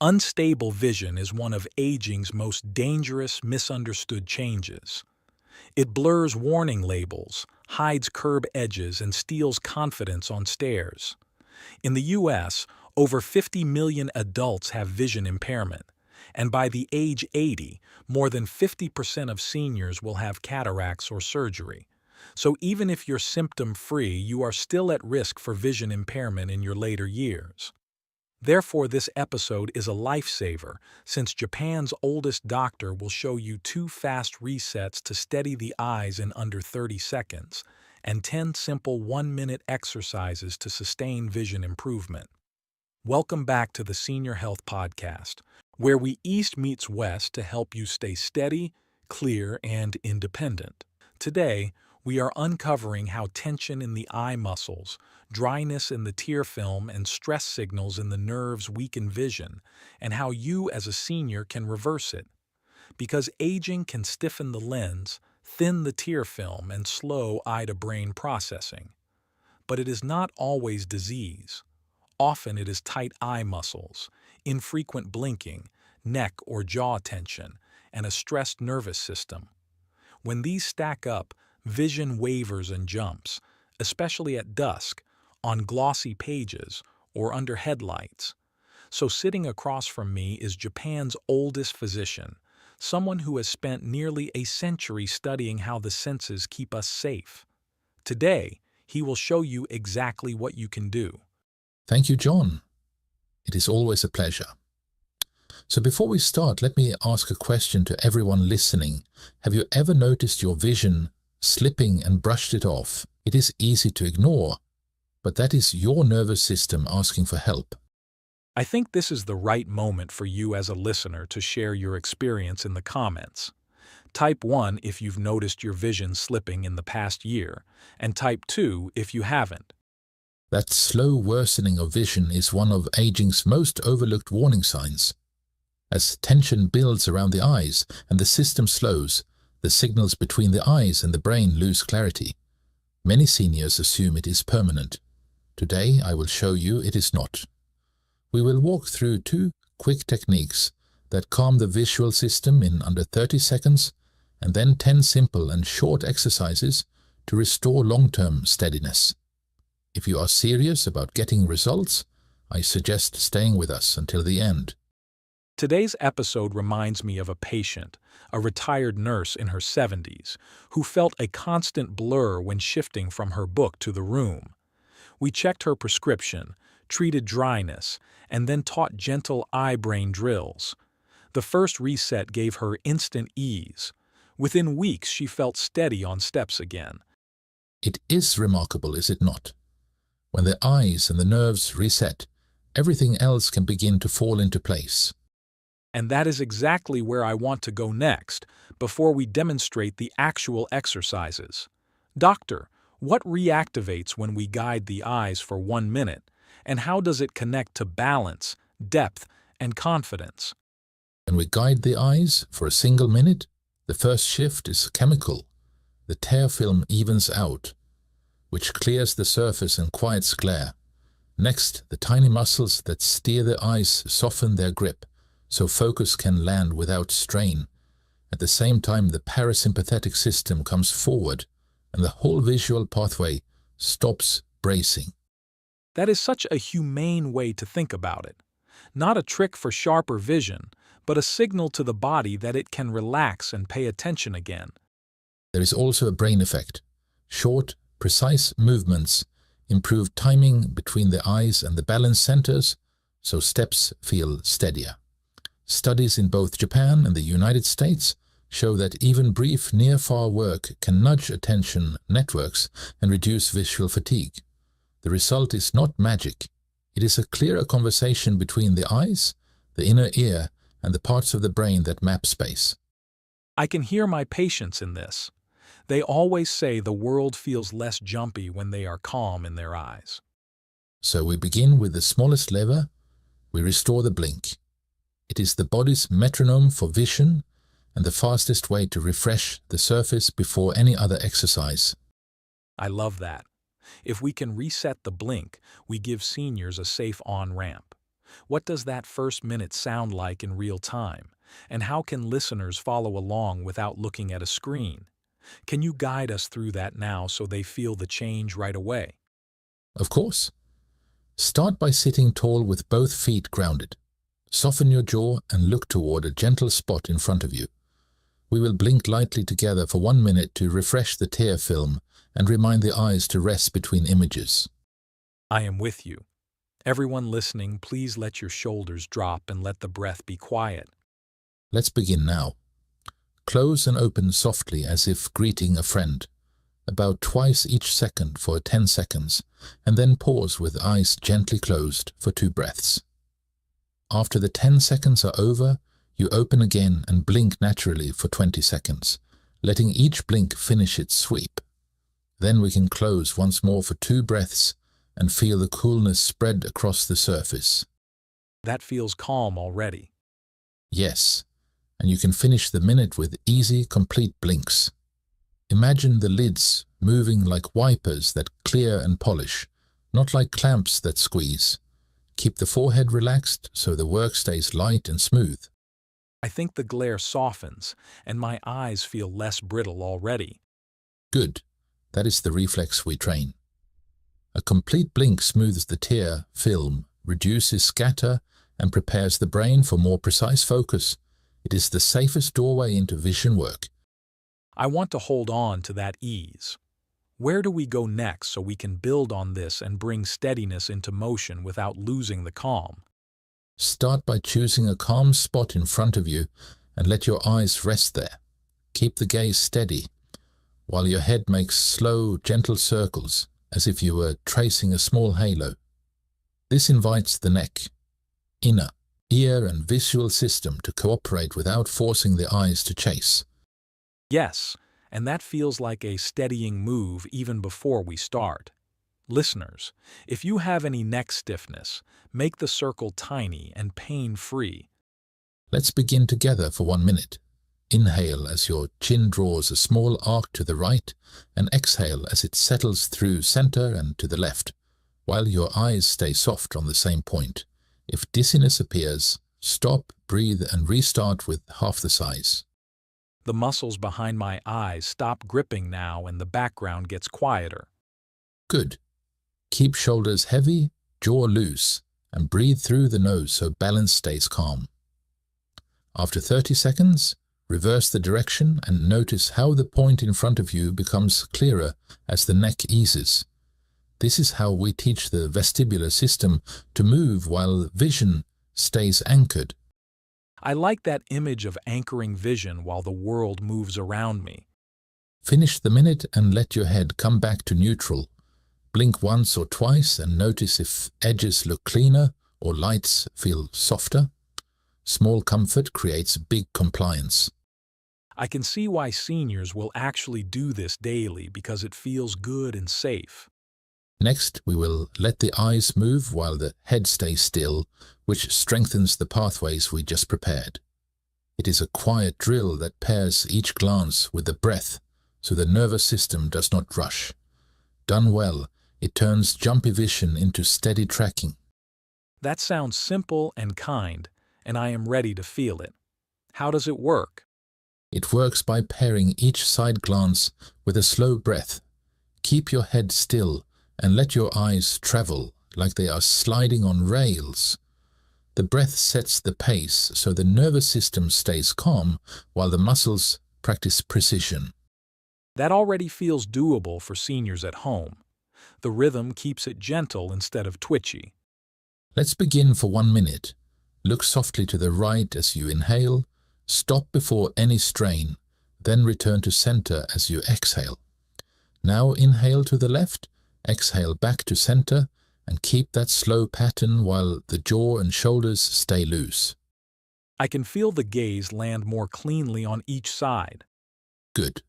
Unstable vision is one of aging's most dangerous misunderstood changes. It blurs warning labels, hides curb edges, and steals confidence on stairs. In the U.S., over 50 million adults have vision impairment, and by the age 80, more than 50% of seniors will have cataracts or surgery. So even if you're symptom-free, you are still at risk for vision impairment in your later years. Therefore, this episode is a lifesaver, since Japan's oldest doctor will show you 2 fast resets to steady the eyes in under 30 seconds, and 10 simple 1-minute exercises to sustain vision improvement. Welcome back to the Senior Health Podcast, where we East meets West to help you stay steady, clear, and independent. Today, we are uncovering how tension in the eye muscles, dryness in the tear film, and stress signals in the nerves weaken vision, and how you as a senior can reverse it. Because aging can stiffen the lens, thin the tear film, and slow eye-to-brain processing. But it is not always disease. Often it is tight eye muscles, infrequent blinking, neck or jaw tension, and a stressed nervous system. When these stack up, vision wavers and jumps, especially at dusk, on glossy pages, or under headlights. So sitting across from me is Japan's oldest physician, someone who has spent nearly a century studying how the senses keep us safe. Today, he will show you exactly what you can do. Thank you, John. It is always a pleasure. So before we start, let me ask a question to everyone listening. Have you ever noticed your vision slipping and brushed it off? It is easy to ignore, but that is your nervous system asking for help. I think this is the right moment for you as a listener to share your experience in the comments. Type 1 if you've noticed your vision slipping in the past year, and type 2 if you haven't. That slow worsening of vision is one of aging's most overlooked warning signs. As tension builds around the eyes and the system slows, the signals between the eyes and the brain lose clarity. Many seniors assume it is permanent. Today I will show you it is not. We will walk through 2 quick techniques that calm the visual system in under 30 seconds, and then 10 simple and short exercises to restore long-term steadiness. If you are serious about getting results, I suggest staying with us until the end. Today's episode reminds me of a patient, a retired nurse in her 70s, who felt a constant blur when shifting from her book to the room. We checked her prescription, treated dryness, and then taught gentle eye-brain drills. The first reset gave her instant ease. Within weeks, she felt steady on steps again. It is remarkable, is it not? When the eyes and the nerves reset, everything else can begin to fall into place. And that is exactly where I want to go next, before we demonstrate the actual exercises. Doctor, what reactivates when we guide the eyes for 1 minute, and how does it connect to balance, depth, and confidence? When we guide the eyes for a single minute, the first shift is chemical. The tear film evens out, which clears the surface and quiets glare. Next, the tiny muscles that steer the eyes soften their grip, so focus can land without strain. At the same time, the parasympathetic system comes forward, and the whole visual pathway stops bracing. That is such a humane way to think about it. Not a trick for sharper vision, but a signal to the body that it can relax and pay attention again. There is also a brain effect. Short, precise movements improve timing between the eyes and the balance centers, so steps feel steadier. Studies in both Japan and the United States show that even brief near-far work can nudge attention networks and reduce visual fatigue. The result is not magic. It is a clearer conversation between the eyes, the inner ear, and the parts of the brain that map space. I can hear my patients in this. They always say the world feels less jumpy when they are calm in their eyes. So we begin with the smallest lever. We restore the blink. It is the body's metronome for vision and the fastest way to refresh the surface before any other exercise. I love that. If we can reset the blink, we give seniors a safe on-ramp. What does that first minute sound like in real time? And how can listeners follow along without looking at a screen? Can you guide us through that now so they feel the change right away? Of course. Start by sitting tall with both feet grounded. Soften your jaw and look toward a gentle spot in front of you. We will blink lightly together for 1 minute to refresh the tear film and remind the eyes to rest between images. I am with you. Everyone listening, please let your shoulders drop and let the breath be quiet. Let's begin now. Close and open softly as if greeting a friend, about twice each second for 10 seconds, and then pause with eyes gently closed for 2 breaths. After the 10 seconds are over, you open again and blink naturally for 20 seconds, letting each blink finish its sweep. Then we can close once more for 2 breaths and feel the coolness spread across the surface. That feels calm already. Yes, and you can finish the minute with easy, complete blinks. Imagine the lids moving like wipers that clear and polish, not like clamps that squeeze. Keep the forehead relaxed so the work stays light and smooth. I think the glare softens, and my eyes feel less brittle already. Good. That is the reflex we train. A complete blink smooths the tear film, reduces scatter, and prepares the brain for more precise focus. It is the safest doorway into vision work. I want to hold on to that ease. Where do we go next so we can build on this and bring steadiness into motion without losing the calm? Start by choosing a calm spot in front of you and let your eyes rest there. Keep the gaze steady, while your head makes slow, gentle circles, as if you were tracing a small halo. This invites the neck, inner, ear and visual system to cooperate without forcing the eyes to chase. Yes, and that feels like a steadying move even before we start. Listeners, if you have any neck stiffness, make the circle tiny and pain-free. Let's begin together for 1 minute. Inhale as your chin draws a small arc to the right, and exhale as it settles through center and to the left, while your eyes stay soft on the same point. If dizziness appears, stop, breathe, and restart with half the size. The muscles behind my eyes stop gripping now and the background gets quieter. Good. Keep shoulders heavy, jaw loose, and breathe through the nose so balance stays calm. After 30 seconds, reverse the direction and notice how the point in front of you becomes clearer as the neck eases. This is how we teach the vestibular system to move while vision stays anchored. I like that image of anchoring vision while the world moves around me. Finish the minute and let your head come back to neutral. Blink once or twice and notice if edges look cleaner or lights feel softer. Small comfort creates big compliance. I can see why seniors will actually do this daily because it feels good and safe. Next, we will let the eyes move while the head stays still, which strengthens the pathways we just prepared. It is a quiet drill that pairs each glance with the breath so the nervous system does not rush. Done well, it turns jumpy vision into steady tracking. That sounds simple and kind, and I am ready to feel it. How does it work? It works by pairing each side glance with a slow breath. Keep your head still and let your eyes travel like they are sliding on rails. The breath sets the pace so the nervous system stays calm while the muscles practice precision. That already feels doable for seniors at home. The rhythm keeps it gentle instead of twitchy. Let's begin for 1 minute. Look softly to the right as you inhale, stop before any strain, then return to center as you exhale. Now inhale to the left, exhale back to center, and keep that slow pattern while the jaw and shoulders stay loose. I can feel the gaze land more cleanly on each side. Good.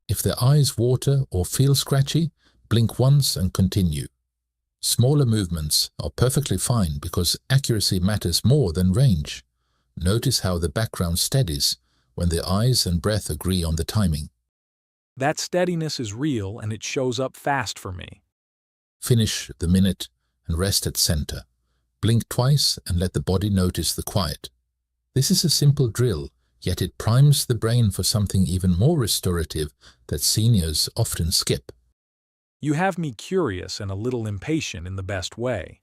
If the eyes water or feel scratchy, blink once and continue. Smaller movements are perfectly fine because accuracy matters more than range. Notice how the background steadies when the eyes and breath agree on the timing. That steadiness is real and it shows up fast for me. Finish the minute and rest at center. Blink twice and let the body notice the quiet. This is a simple drill, yet it primes the brain for something even more restorative that seniors often skip. You have me curious and a little impatient in the best way.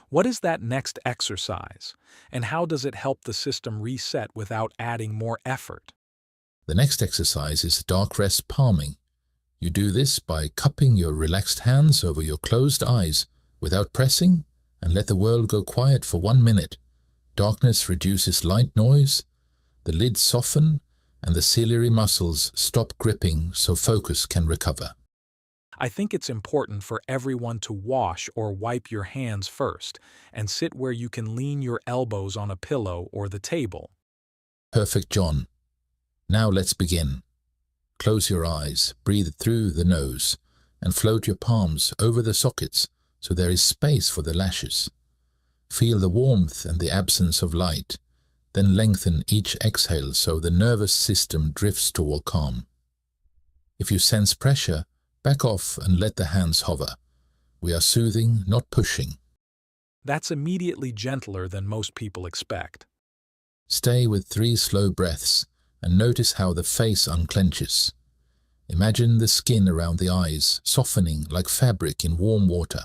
What is that next exercise, and how does it help the system reset without adding more effort? The next exercise is dark rest palming. You do this by cupping your relaxed hands over your closed eyes without pressing and let the world go quiet for 1 minute. Darkness reduces light noise, the lids soften, and the ciliary muscles stop gripping so focus can recover. I think it's important for everyone to wash or wipe your hands first and sit where you can lean your elbows on a pillow or the table. Perfect, John. Now let's begin. Close your eyes, breathe through the nose, and float your palms over the sockets so there is space for the lashes. Feel the warmth and the absence of light, then lengthen each exhale so the nervous system drifts toward calm. If you sense pressure, back off and let the hands hover. We are soothing, not pushing. That's immediately gentler than most people expect. Stay with 3 slow breaths and notice how the face unclenches. Imagine the skin around the eyes softening like fabric in warm water.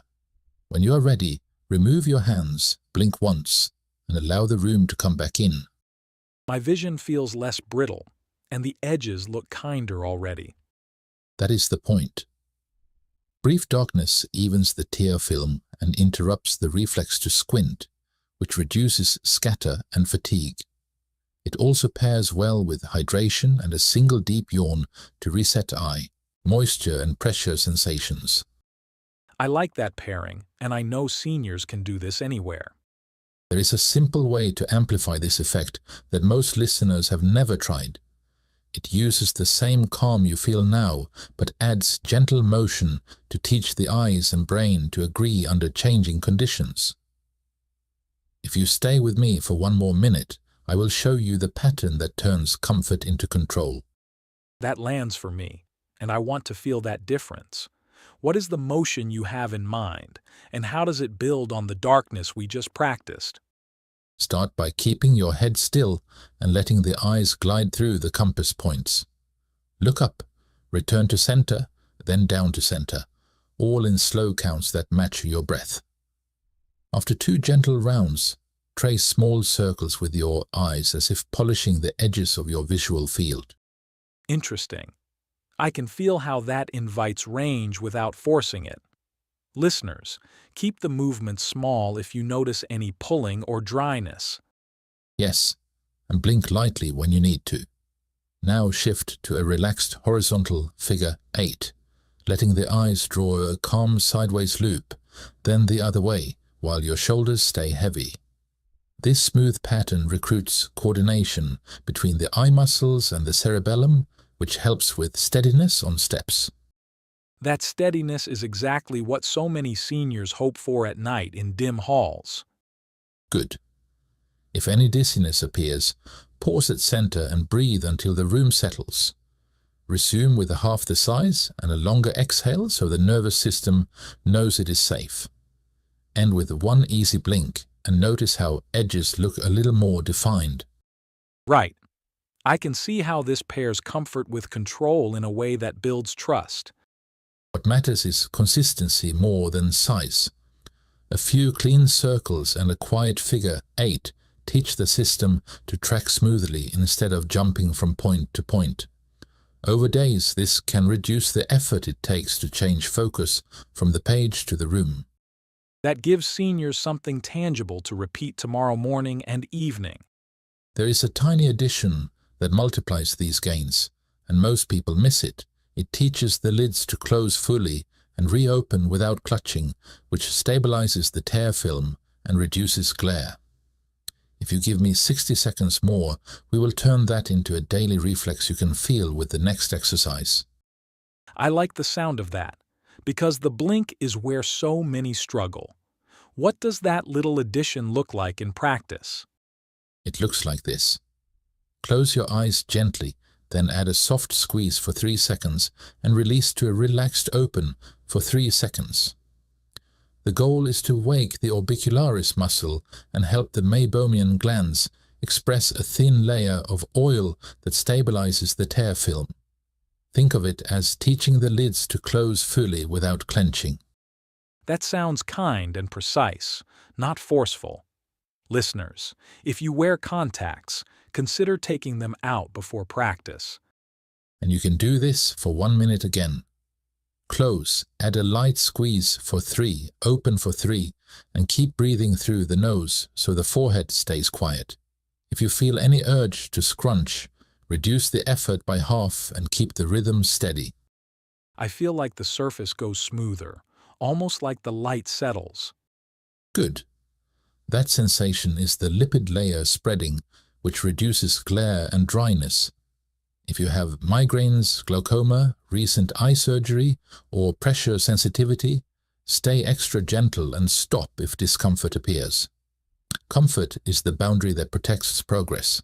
When you are ready, remove your hands, blink once, and allow the room to come back in. My vision feels less brittle, and the edges look kinder already. That is the point. Brief darkness evens the tear film and interrupts the reflex to squint, which reduces scatter and fatigue. It also pairs well with hydration and a single deep yawn to reset eye, moisture and pressure sensations. I like that pairing, and I know seniors can do this anywhere. There is a simple way to amplify this effect that most listeners have never tried. It uses the same calm you feel now, but adds gentle motion to teach the eyes and brain to agree under changing conditions. If you stay with me for 1 more minute, I will show you the pattern that turns comfort into control. That lands for me, and I want to feel that difference. What is the motion you have in mind, and how does it build on the darkness we just practiced? Start by keeping your head still and letting the eyes glide through the compass points. Look up, return to center, then down to center, all in slow counts that match your breath. After 2 gentle rounds, trace small circles with your eyes as if polishing the edges of your visual field. Interesting. I can feel how that invites range without forcing it. Listeners, keep the movement small if you notice any pulling or dryness. Yes, and blink lightly when you need to. Now shift to a relaxed horizontal figure 8, letting the eyes draw a calm sideways loop, then the other way, while your shoulders stay heavy. This smooth pattern recruits coordination between the eye muscles and the cerebellum, which helps with steadiness on steps. That steadiness is exactly what so many seniors hope for at night in dim halls. Good. If any dizziness appears, pause at center and breathe until the room settles. Resume with half the size and a longer exhale so the nervous system knows it is safe. End with 1 easy blink and notice how edges look a little more defined. Right. I can see how this pairs comfort with control in a way that builds trust. What matters is consistency more than size. A few clean circles and a quiet figure 8 teach the system to track smoothly instead of jumping from point to point. Over days, this can reduce the effort it takes to change focus from the page to the room. That gives seniors something tangible to repeat tomorrow morning and evening. There is a tiny addition that multiplies these gains, and most people miss it. It teaches the lids to close fully and reopen without clutching, which stabilizes the tear film and reduces glare. If you give me 60 seconds more, we will turn that into a daily reflex you can feel with the next exercise. I like the sound of that, because the blink is where so many struggle. What does that little addition look like in practice? It looks like this. Close your eyes gently, then add a soft squeeze for 3 seconds and release to a relaxed open for 3 seconds. The goal is to wake the orbicularis muscle and help the meibomian glands express a thin layer of oil that stabilizes the tear film. Think of it as teaching the lids to close fully without clenching. That sounds kind and precise, not forceful. Listeners, if you wear contacts, consider taking them out before practice. And you can do this for 1 minute again. Close, add a light squeeze for 3, open for 3, and keep breathing through the nose so the forehead stays quiet. If you feel any urge to scrunch, reduce the effort by half and keep the rhythm steady. I feel like the surface goes smoother, almost like the light settles. Good. That sensation is the lipid layer spreading, which reduces glare and dryness. If you have migraines, glaucoma, recent eye surgery, or pressure sensitivity, stay extra gentle and stop if discomfort appears. Comfort is the boundary that protects progress.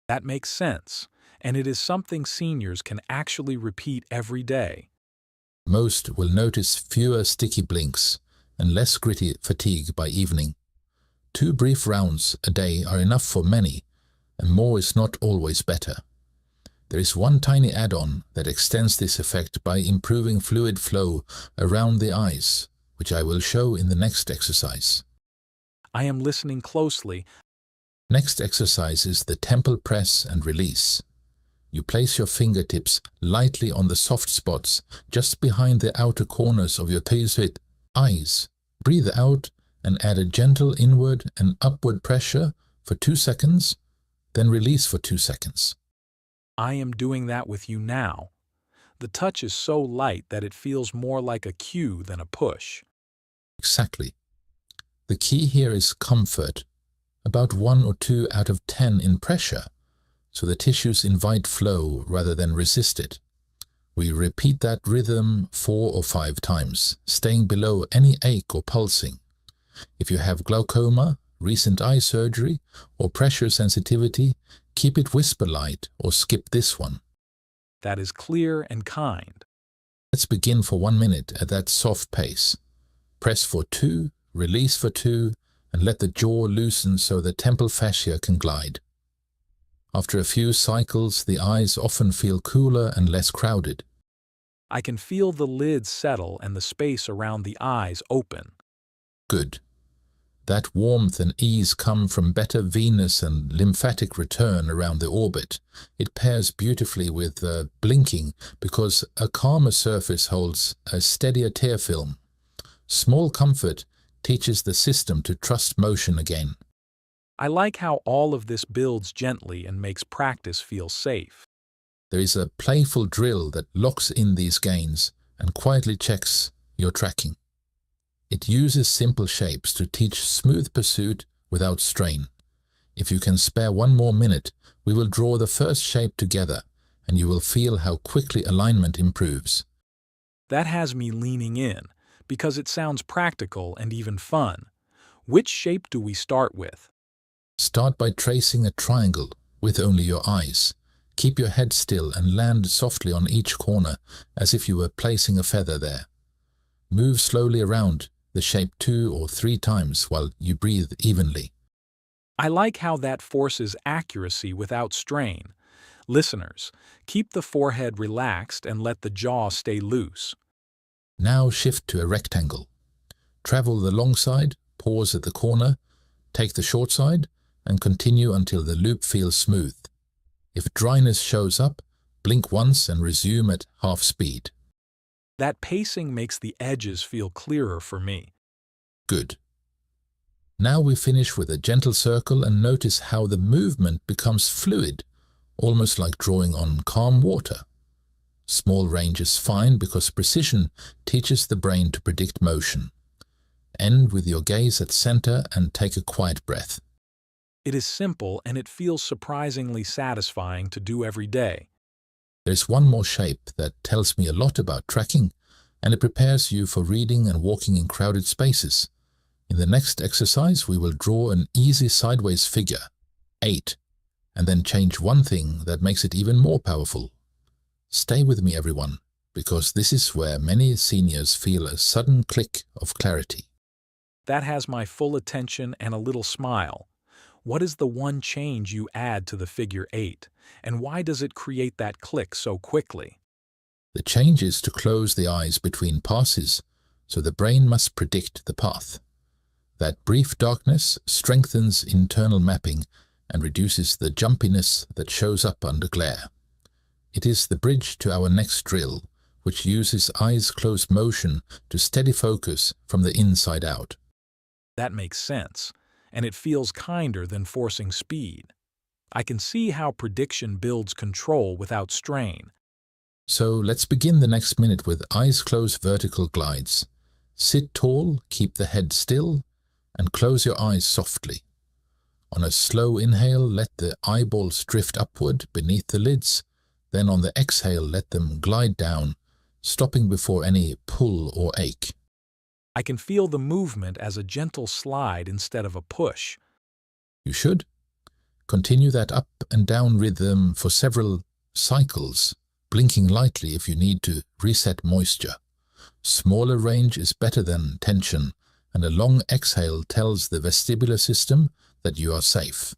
That makes sense, and it is something seniors can actually repeat every day. Most will notice fewer sticky blinks and less gritty fatigue by evening. 2 brief rounds a day are enough for many, and more is not always better. There is one tiny add-on that extends this effect by improving fluid flow around the eyes, which I will show in the next exercise. I am listening closely. Next exercise is the temple press and release. You place your fingertips lightly on the soft spots just behind the outer corners of your eyes. Breathe out and add a gentle inward and upward pressure for 2 seconds, then release for 2 seconds. I am doing that with you now. The touch is so light that it feels more like a cue than a push. Exactly. The key here is comfort, about 1 or 2 out of 10 in pressure, so the tissues invite flow rather than resist it. We repeat that rhythm 4 or 5 times, staying below any ache or pulsing. If you have glaucoma, recent eye surgery, or pressure sensitivity, keep it whisper light or skip this one. That is clear and kind. Let's begin for 1 minute at that soft pace. Press for 2, release for 2, and let the jaw loosen so the temple fascia can glide. After a few cycles, the eyes often feel cooler and less crowded. I can feel the lids settle and the space around the eyes open. Good. That warmth and ease come from better venous and lymphatic return around the orbit. It pairs beautifully with blinking because a calmer surface holds a steadier tear film. Small comfort teaches the system to trust motion again. I like how all of this builds gently and makes practice feel safe. There is a playful drill that locks in these gains and quietly checks your tracking. It uses simple shapes to teach smooth pursuit without strain. If you can spare 1 more minute, we will draw the first shape together and you will feel how quickly alignment improves. That has me leaning in because it sounds practical and even fun. Which shape do we start with? Start by tracing a triangle with only your eyes. Keep your head still and land softly on each corner as if you were placing a feather there. Move slowly around the shape 2 or 3 times while you breathe evenly. I like how that forces accuracy without strain. Listeners, keep the forehead relaxed and let the jaw stay loose. Now shift to a rectangle. Travel the long side, pause at the corner, take the short side, and continue until the loop feels smooth. If dryness shows up, blink once and resume at half speed. That pacing makes the edges feel clearer for me. Good. Now we finish with a gentle circle and notice how the movement becomes fluid, almost like drawing on calm water. Small range is fine because precision teaches the brain to predict motion. End with your gaze at center and take a quiet breath. It is simple and it feels surprisingly satisfying to do every day. There's one more shape that tells me a lot about tracking, and it prepares you for reading and walking in crowded spaces. In the next exercise, we will draw an easy sideways figure, 8, and then change one thing that makes it even more powerful. Stay with me, everyone, because this is where many seniors feel a sudden click of clarity. That has my full attention and a little smile. What is the one change you add to the figure 8, and why does it create that click so quickly? The change is to close the eyes between passes, so the brain must predict the path. That brief darkness strengthens internal mapping and reduces the jumpiness that shows up under glare. It is the bridge to our next drill, which uses eyes closed motion to steady focus from the inside out. That makes sense, and it feels kinder than forcing speed. I can see how prediction builds control without strain. So let's begin the next minute with eyes closed vertical glides. Sit tall, keep the head still, and close your eyes softly. On a slow inhale, let the eyeballs drift upward beneath the lids. Then on the exhale, let them glide down, stopping before any pull or ache. I can feel the movement as a gentle slide instead of a push. You should. Continue that up and down rhythm for several cycles, blinking lightly if you need to reset moisture. Smaller range is better than tension, and a long exhale tells the vestibular system that you are safe.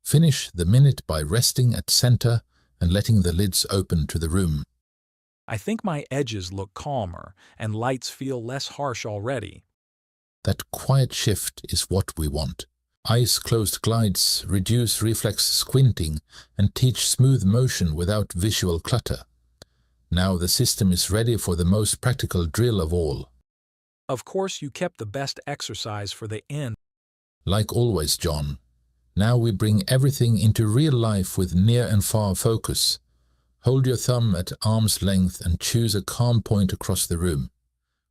Finish the minute by resting at center and letting the lids open to the room. I think my edges look calmer and lights feel less harsh already. That quiet shift is what we want. Eyes closed glides reduce reflex squinting and teach smooth motion without visual clutter. Now the system is ready for the most practical drill of all. Of course, you kept the best exercise for the end. Like always, John. Now we bring everything into real life with near and far focus. Hold your thumb at arm's length and choose a calm point across the room.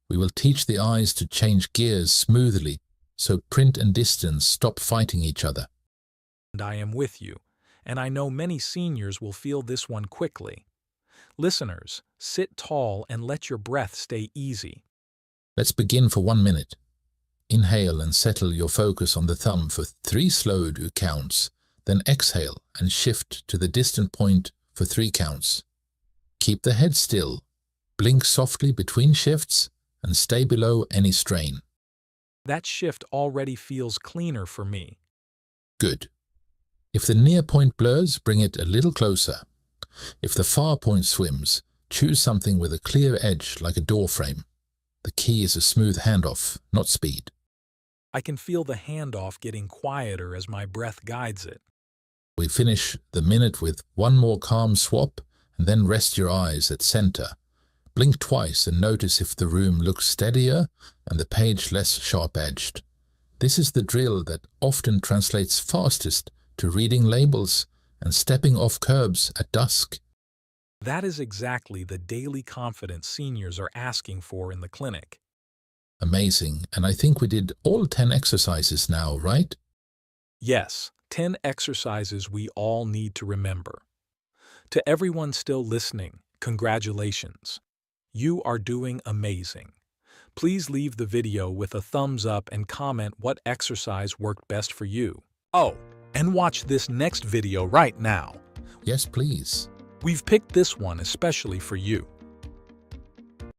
We will teach the eyes to change gears smoothly, so print and distance stop fighting each other. And I am with you, and I know many seniors will feel this one quickly. Listeners, sit tall and let your breath stay easy. Let's begin for 1 minute. Inhale and settle your focus on the thumb for 3 slow counts, then exhale and shift to the distant point for 3 counts. Keep the head still, blink softly between shifts, and stay below any strain. That shift already feels cleaner for me. Good. If the near point blurs, bring it a little closer. If the far point swims, choose something with a clear edge like a door frame. The key is a smooth handoff, not speed. I can feel the handoff getting quieter as my breath guides it. We finish the minute with 1 more calm swap and then rest your eyes at center. Blink twice and notice if the room looks steadier and the page less sharp-edged. This is the drill that often translates fastest to reading labels and stepping off curbs at dusk. That is exactly the daily confidence seniors are asking for in the clinic. Amazing, and I think we did all 10 exercises now, right? Yes, 10 exercises we all need to remember. To everyone still listening, congratulations. You are doing amazing. Please leave the video with a thumbs up and comment what exercise worked best for you. Oh, and watch this next video right now. Yes, please. We've picked this one especially for you.